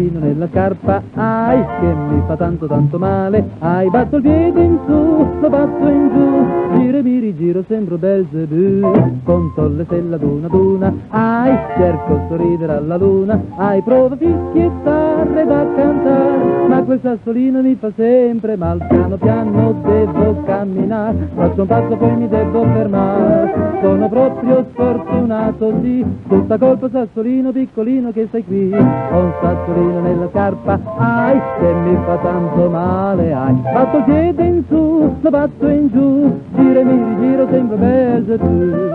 sassolino nella scarpa, ai, che mi fa tanto tanto male, ai, batto il piede in su, lo batto in giù, giro e mi rigiro, sembro Belzebù, conto le stelle ad una, ai, cerco sorridere alla luna, ai, provo a fischiettare da cantare, ma quel sassolino mi fa sempre mal, piano piano devo camminare, faccio un passo poi mi devo fermare, sono proprio sfortunato, sì, tutta colpa sassolino piccolino che sei qui, ho un sassolino nella scarpa, ai, che mi fa tanto male, ai, batto il piede in su, lo batto in giù, giro e mi rigiro, sembra Belzebù.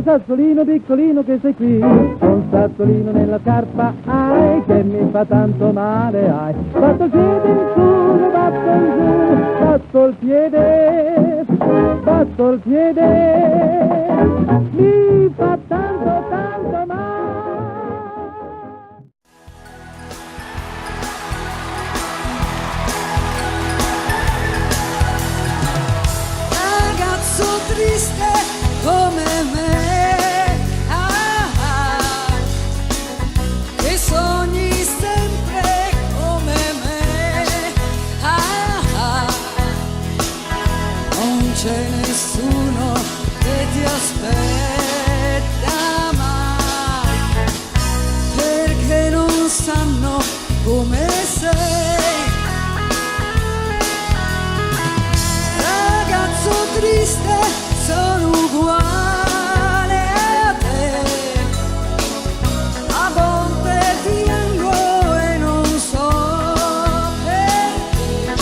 Sassolino piccolino che sei qui, ho un sassolino nella scarpa, ai, che mi fa tanto male, ai, batto il piede in su, lo batto in giù, batto il piede, mi fa tanto tanto male. Ragazzo triste come me, c'è nessuno che ti aspetta mai, perché non sanno come sei. Ragazzo triste, sono uguale a te, a volte piango e non so perché,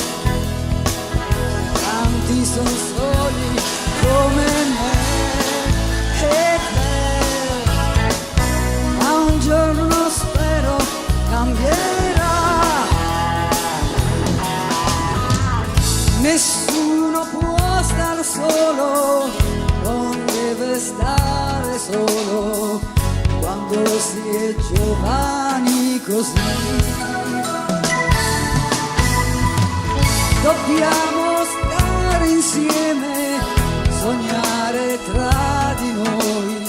tanti sono soli come me e te, ma un giorno spero cambierà. Nessuno può star solo, non deve stare solo, quando si è giovani così. Dobbiamo stare insieme, sognare tra di noi,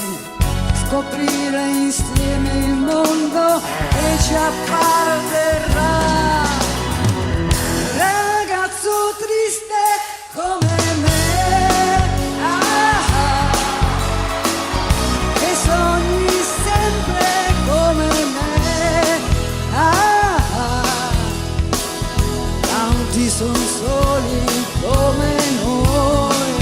scoprire insieme il mondo che ci apparterrà. Ragazzo triste come me, che sogni sempre come me, tanti son soli come noi,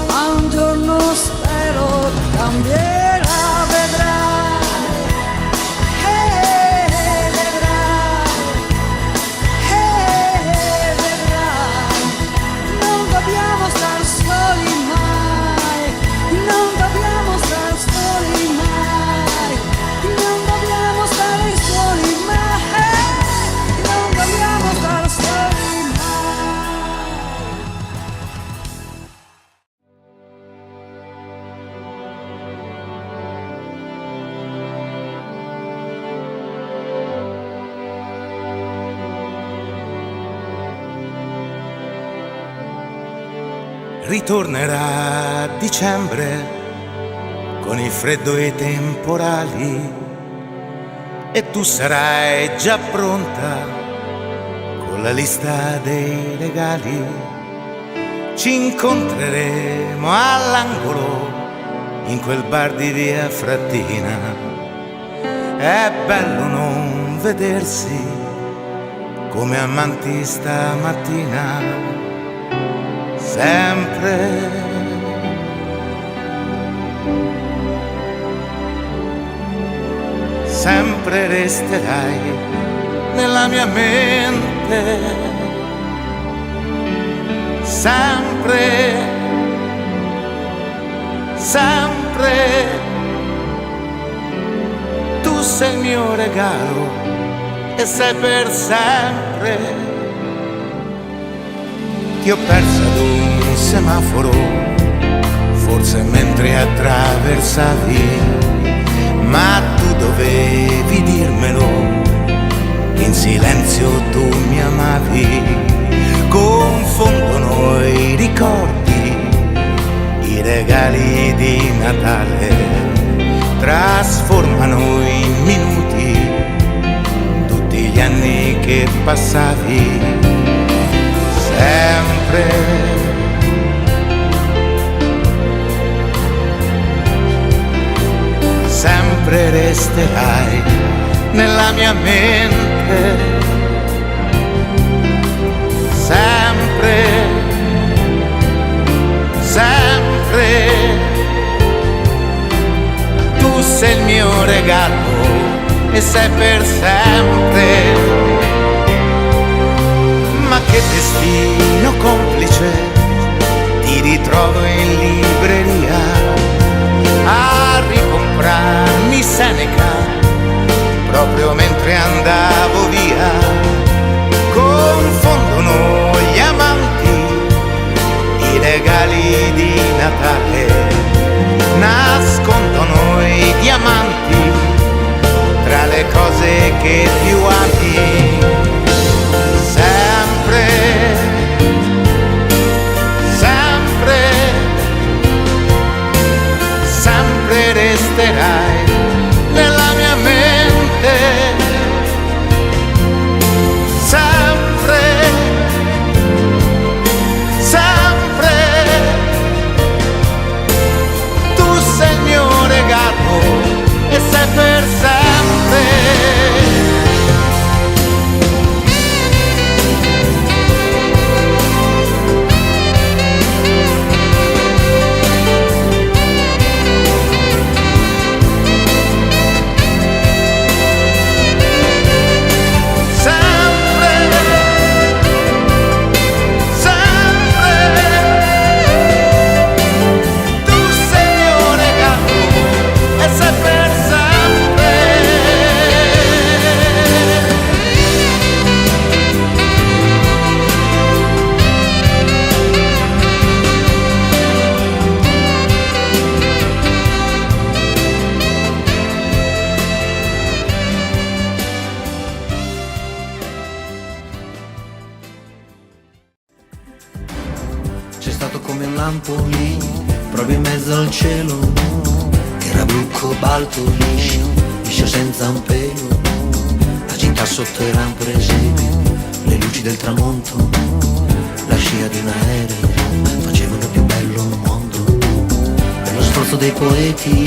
ma un giorno spero cambierà, vedrai, vedrai, non dobbiamo star soli mai, non dobbiamo star soli mai, non dobbiamo stare soli mai, non dobbiamo star soli mai. Ritornerà a dicembre con il freddo e i temporali e tu sarai già pronta con la lista dei regali. Ci incontreremo all'angolo in quel bar di via Frattina. È bello non vedersi come amanti stamattina. Sempre sempre resterai nella mia mente, sempre, sempre. Tu sei il mio regalo e sei per sempre. Ti ho perso ad un semaforo, forse mentre attraversavi, ma tu dovevi dirmelo, in silenzio tu mi amavi. Confondono i ricordi, i regali di Natale, trasformano in minuti tutti gli anni che passavi. Sempre sempre resterai nella mia mente, sempre, sempre. Tu sei il mio regalo e sei per sempre. Ma che destino complice, ti ritrovo in libreria a ricomprarmi Seneca proprio mentre andavo via. Confondono gli amanti, i regali di Natale, nascondono i diamanti tra le cose che più ami. Sempre, sempre, sempre resterai nella mia mente, sempre, sempre. Tu sei il mio regalo e sei per sempre. C'è stato come un lampo lì, proprio in mezzo al cielo, che era blu cobalto liscio, liscio senza un pelo. La città sotto era un presepe, le luci del tramonto, la scia di un aereo, facevano più bello un mondo. Per lo sforzo dei poeti,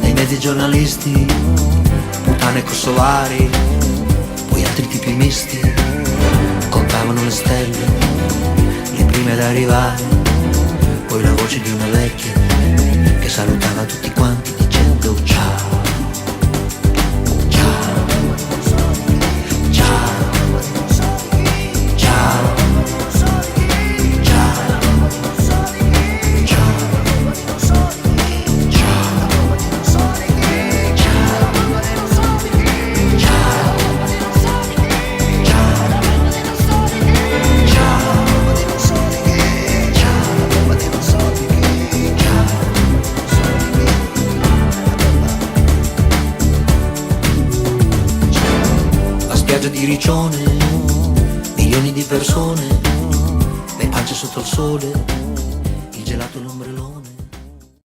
dei mezzi giornalisti, puttane kosovari, poi altri tipi misti, contavano le stelle, le prime ad arrivare, poi la voce di una vecchia che salutava tutti quanti dicendo ciao, ciao, ciao, ciao, ciao, di Riccione, milioni di persone, le pance sotto il sole, il gelato e l'ombrellone.